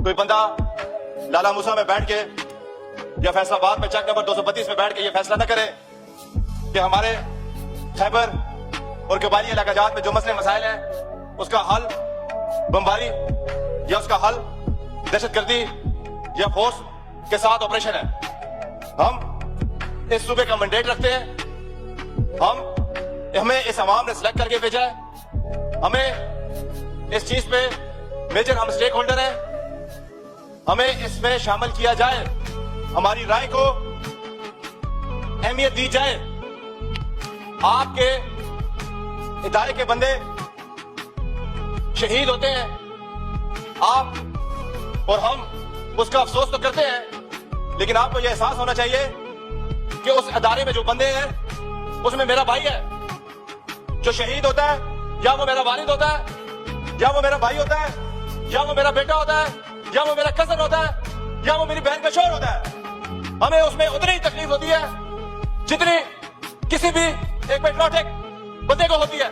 کوئی بندہ لالا موسیٰ میں بیٹھ کے یا فیصل آباد میں چک نمبر 232 میں بیٹھ کے یہ فیصلہ نہ کرے کہ ہمارے خیبر اور قبائلی علاقہ جات میں جو مسئلے مسائل ہیں اس کا حل بمباری یا اس کا حل دہشت گردی یا فورس کے ساتھ آپریشن ہے. ہم اس صوبے کا مینڈیٹ رکھتے ہیں. ہمیں اس عوام نے سلیکٹ کر کے بھیجا ہے. ہمیں اس چیز پہ میجر ہم سٹیک ہولڈر ہیں. ہمیں اس میں شامل کیا جائے, ہماری رائے کو اہمیت دی جائے. آپ کے ادارے کے بندے شہید ہوتے ہیں, آپ اور ہم اس کا افسوس تو کرتے ہیں, لیکن آپ کو یہ احساس ہونا چاہیے کہ اس ادارے میں جو بندے ہیں اس میں میرا بھائی ہے جو شہید ہوتا ہے, یا وہ میرا والد ہوتا ہے, یا وہ میرا بھائی ہوتا ہے, یا وہ میرا بیٹا ہوتا ہے, یا وہ میرا کزن ہوتا ہے, یا وہ میری بہن کا شوہر ہوتا ہے. ہمیں اس میں اتنی تکلیف ہوتی ہے جتنی کسی بھی ایک پیٹریوٹک بندے کو ہوتی ہے.